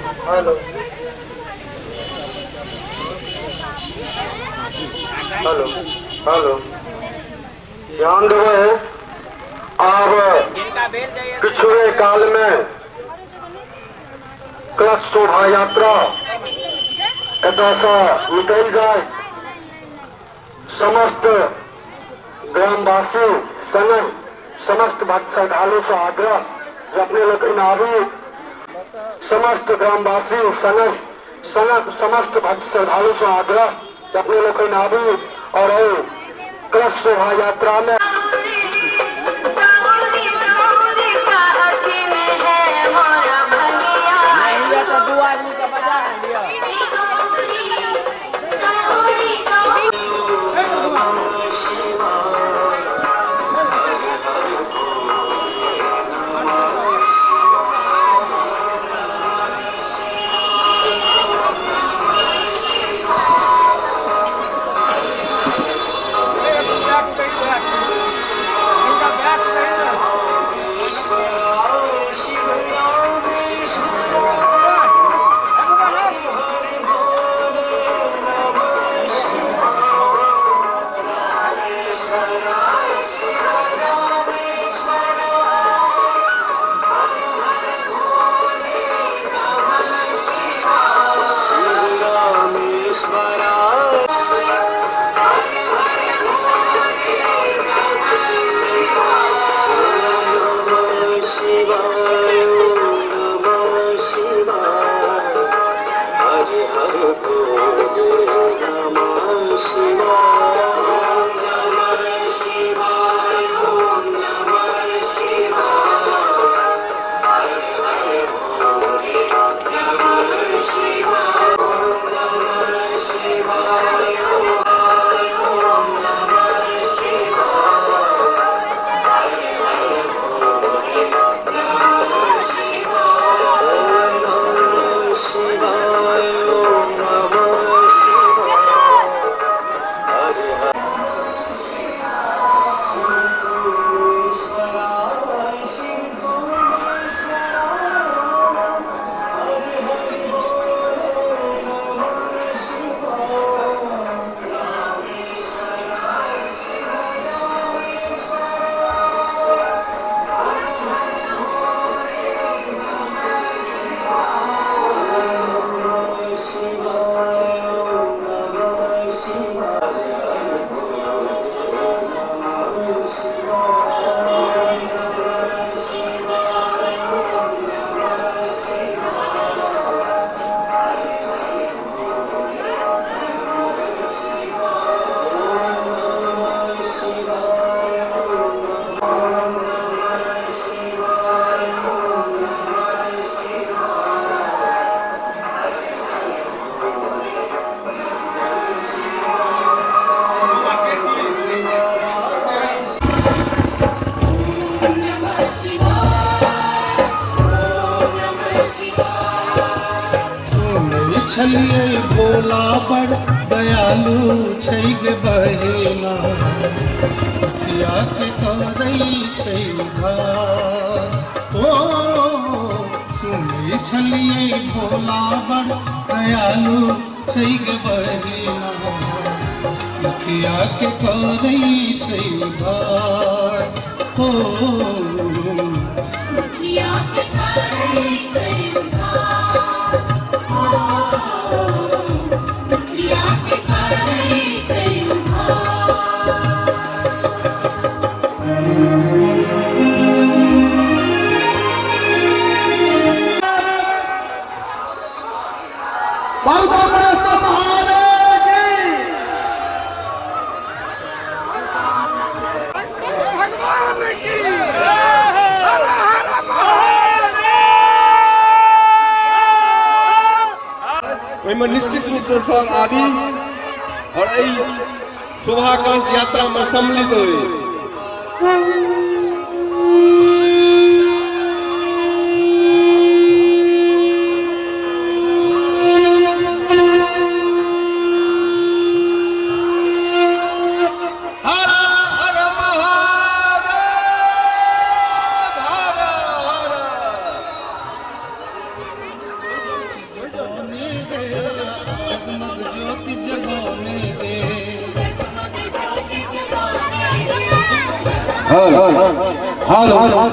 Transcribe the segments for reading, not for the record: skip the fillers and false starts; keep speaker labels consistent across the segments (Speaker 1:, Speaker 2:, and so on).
Speaker 1: Hello hello hello, ध्यान देवे। अब पिछले काल में कलश शोभा यात्रा कदासा निकल जाए, समस्त ग्रामवासी संग समस्त भक्त श्रद्धालु से आग्रह जो अपने लखन आवे, समस्त ग्रामवासी संग समस्त भक्त श्रद्धालु से आग्रह जो अपने लखन आवे और कलश शोभा यात्रा में
Speaker 2: छलिए भोला बड़ दयालु छै गे बहिना, किया के करई छै उधार। ओ सुनै छलिए भोला बड़ दयालु छै गे बहिना, किया के करई छै उधार। ओ किया के करई छै में निश्चित रूप से सब आदि और शोभा कलश यात्रा में सम्मिलित हुए। हेलो भोला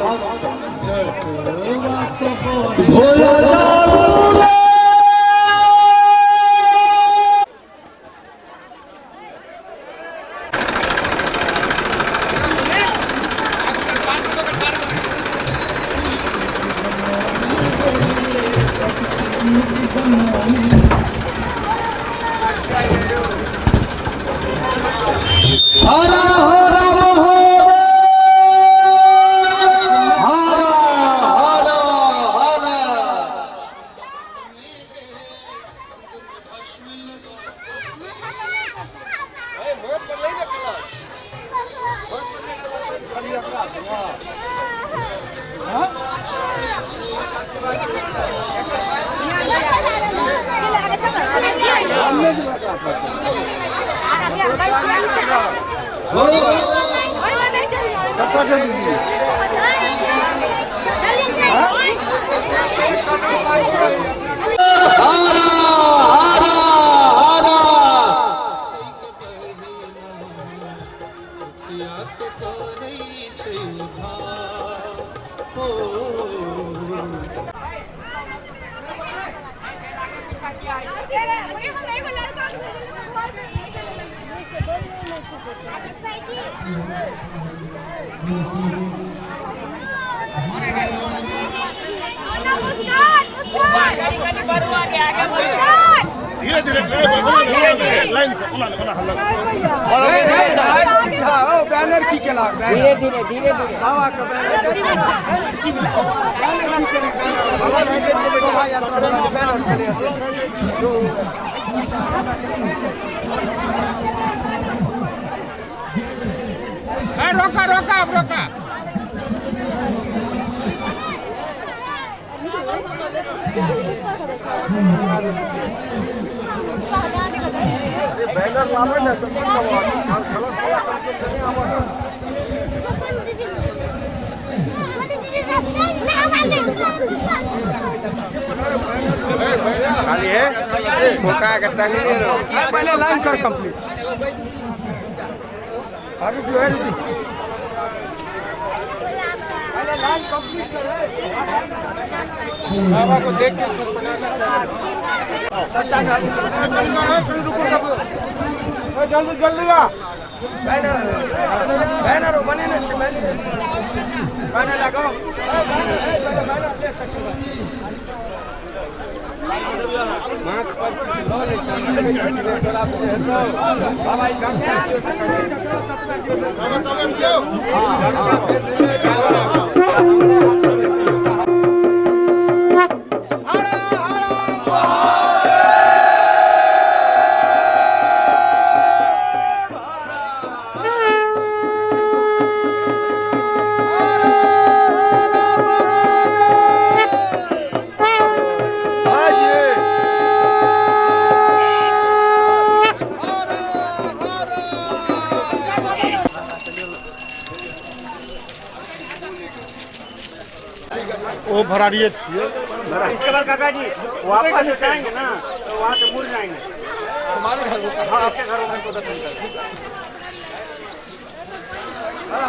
Speaker 3: बैनर की के लाग धीरे धीरे धीरे धीरे हवा का बैनर रोका रोका अब रोका बैनर लावे ना सब
Speaker 2: खाली है मौका करता नहीं है
Speaker 3: पहले लाइन कर कंप्लीट आगे जो है पहले लाइन कंप्लीट कर बाबा को देख के सच्चा
Speaker 2: जल्दी जल्दी आ
Speaker 3: बैनर बने ना से बैनर लगाओ
Speaker 2: वो भराड़िए छिए
Speaker 3: इसके बाद काका जी वापस जाएंगे ना तो वहाँ से मुड़ जाएंगे हमारे घर को हाँ आपके घरों में को दर्शन कर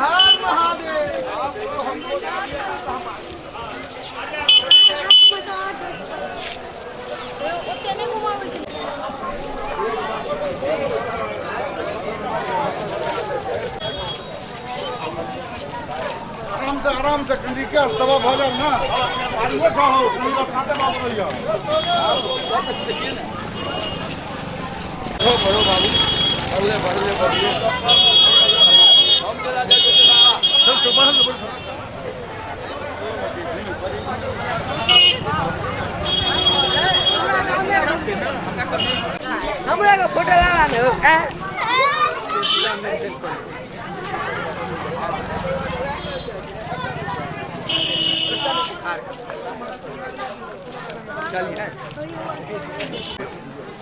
Speaker 3: हर महादेव
Speaker 2: आराम से कंदी के तवा भोजन ना आलू खाओ मेरा खाते बाबू भैया ओ बड़ो बाबू अगले बढ़ले हम चला जाए चल सुबह
Speaker 4: हमरा को फोटो लगाने हो का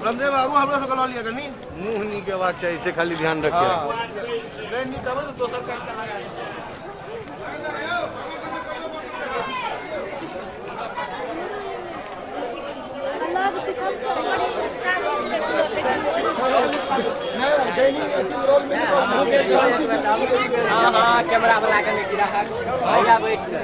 Speaker 3: रामदेव बाबू हमरा से कला लिया करनी मुंह नी के बात चाहिए इसे खाली ध्यान रखिए नहीं नी तब तो दोसर का
Speaker 4: हां कैमरा वाला के
Speaker 2: चल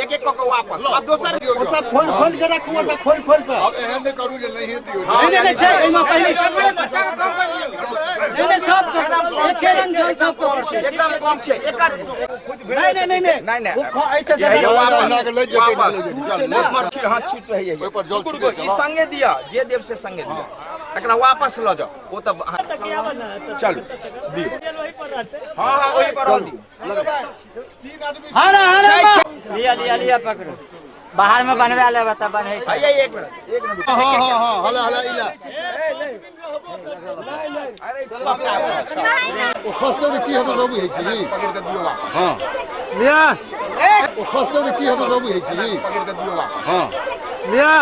Speaker 5: एक एक को वापस अब दोसर
Speaker 3: खोल खोल के रखू खोल खोल से
Speaker 2: अब एहन नहीं करू जे नहीं दियो
Speaker 3: नहीं छै एमा पहले नहीं सब छे रंग जल सब को
Speaker 5: एकदम कम छै एकर नहीं
Speaker 3: ऐसे
Speaker 2: वाला के ले जेते चल
Speaker 5: मत छिड़ हाथ छिड़ है
Speaker 2: ओइ पर जल छिड़
Speaker 5: ई संगे दिया जे देव से संगे दिया एकरा वापस ल जाओ वो तब चलो दियो हां हां वही पर
Speaker 3: लिया लिया पकड़ो बाहर में बनवा ले बता बने
Speaker 5: आइए एक मिनट
Speaker 2: हां हला हला इला
Speaker 5: अरे
Speaker 2: ओ खस्ते की हतो रबु है छी
Speaker 5: पकड़ के दियो वापस
Speaker 2: हां
Speaker 3: लिया
Speaker 2: ओ खस्ते की हतो रबु है छी
Speaker 5: पकड़ के दियो वापस
Speaker 2: हां
Speaker 3: लिया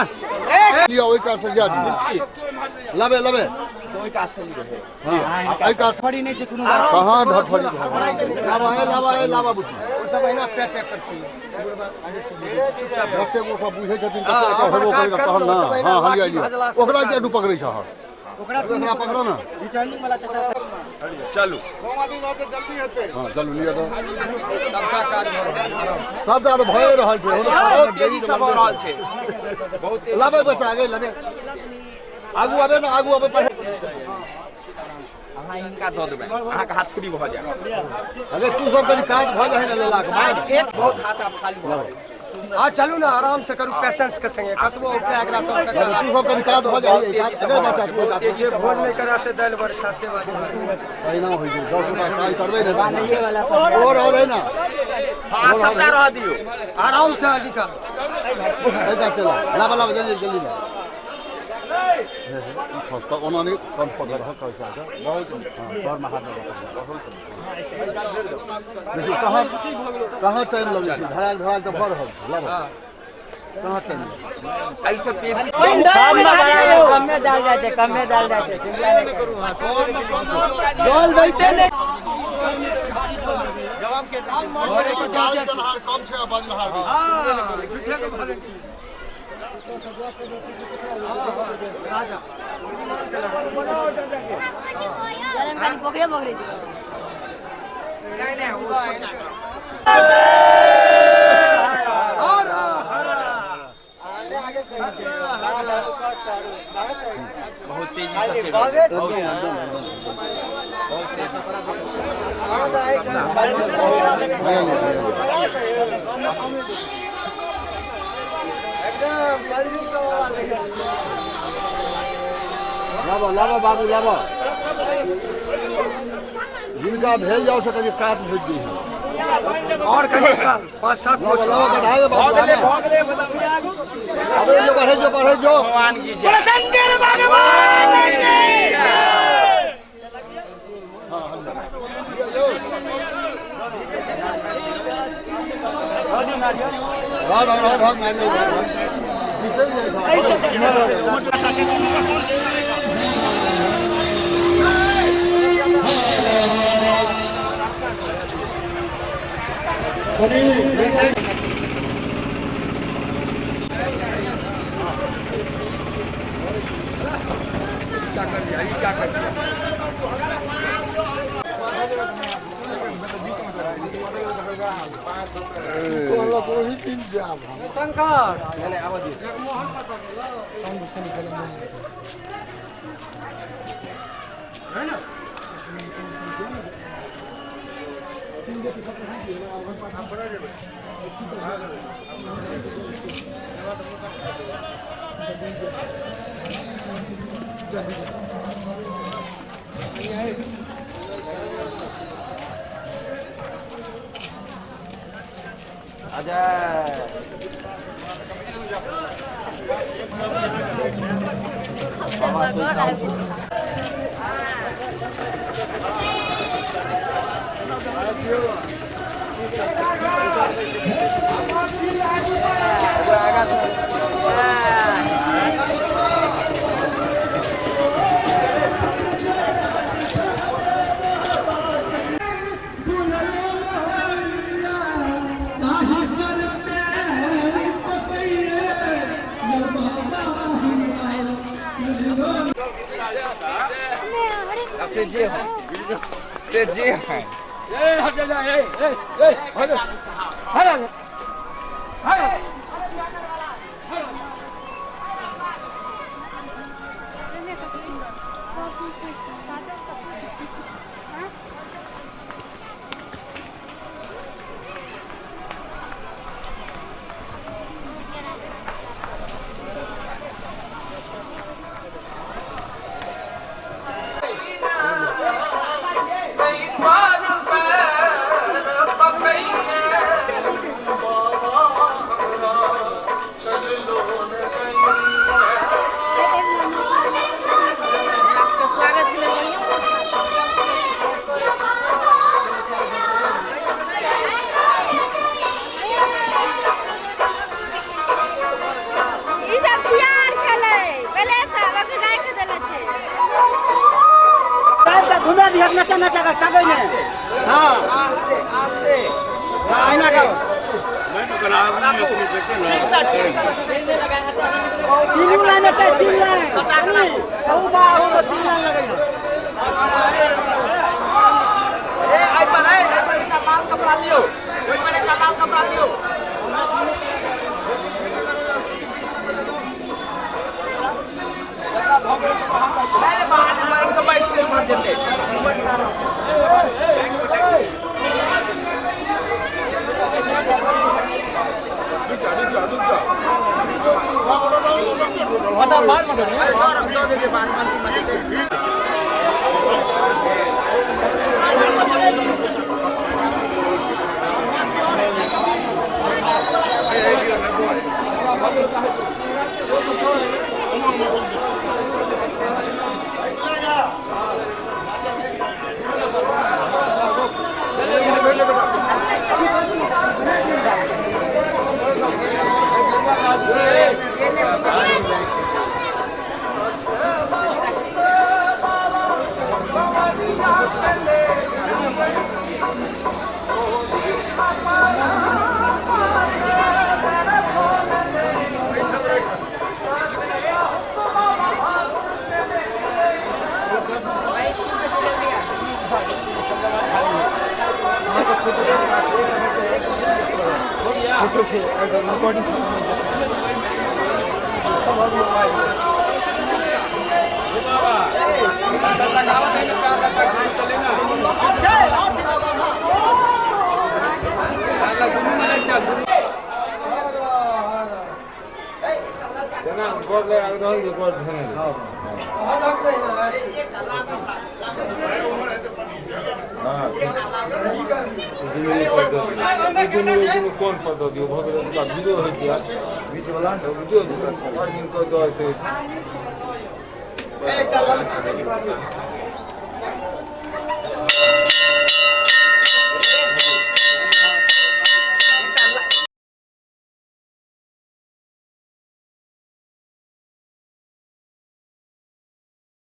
Speaker 2: लिया ओइ का से जा दी लबे लबे
Speaker 5: कोई का असली रहे
Speaker 2: हां ओइ का
Speaker 3: फड़ी नहीं छै कोनो
Speaker 2: कहां धड़फड़ी लावा बुची
Speaker 5: वो सब है ना पैक करती
Speaker 2: रस्ते को सब बुझे छथिन कते का हेबो करेगा तहन ना हां हलिया लिया ओकरा के डू पकड़ै छ ओकरा पकड़ो ना
Speaker 3: रिटर्निंग वाला चटा
Speaker 5: चलो
Speaker 2: हां चलू लिया तो
Speaker 5: सबका काज भ रहल छै
Speaker 2: सबटा तो भए रहल छै
Speaker 5: बहुत तेजी से भ रहल छै बहुत तेजी
Speaker 2: लबे बचा आगे लबे आगू आबे ना आगू आबे पढ़े
Speaker 5: अहाँ इनका दऽ देबै अहाँ के हाथ फ्री भ जायत
Speaker 2: अरे तू सब कनी काज भ जाए ना लेला के बाद
Speaker 5: एक बहुत हाथ आप खाली भ जायत
Speaker 3: हां चलू ना आराम से करू पेशेंस के संगे कतबो उठा एकरा सब
Speaker 2: अरे तू सब कनी काज भ जाए काज अगे बचा तू काज
Speaker 3: तेजी से भोज नहीं करा से दाल बरखा से
Speaker 2: पहिना होई छै 10 रुपया काज करबे ने और है ना
Speaker 5: हां सबटा रह दियो
Speaker 3: आराम से अधिका
Speaker 2: ऐसा चला लाबा लाबा जल्दी जल्दी खस्ता ओना नहीं कम पकड़ है कैसा का बहुत हां और महान देखिए कहां टाइम लगे छै धड़ाल तो भर हो लाबा कहां टाइम
Speaker 5: ऐसे पेशी
Speaker 3: कम में डाल जाते कम में डाल जाते जल दैते नहीं जवाब के घरे को
Speaker 2: जाल जलहार कम छै बजलहार
Speaker 3: हां झूठे के भले राजा
Speaker 4: खाली पकड़े पकड़े छै
Speaker 5: नहीं नहीं वो बहुत तेजी से चल रहा है बहुत तेजी
Speaker 2: लाबा लाबा बाबू लाबा जिनका भेज जाओ से काट भेज दी
Speaker 3: और कहीं 5-7
Speaker 2: लाबा लाबा बढ़ाए
Speaker 5: भागले
Speaker 2: अबे जो बढ़े जो
Speaker 5: भगवान की जय
Speaker 3: शंकर भगवान की
Speaker 2: राधा राधा मार ले
Speaker 5: से जे है
Speaker 3: घुमा दिया नचा नचा का कागज में हाँ
Speaker 5: आस्ते
Speaker 3: आईना का तीन लाइन है तीन लाइन वो बा वो तीन लाइन लगेगा
Speaker 5: ए आई पर कमाल कपड़ा दियो कोई मेरे कमाल कपड़ा दियो नहीं बाहर सब स्थिर भर देते वादा बार मत दे दे बार मत दे
Speaker 6: कौन पता दियो भगवान का वीडियो है क्या बीच वाला वीडियो और इनको दो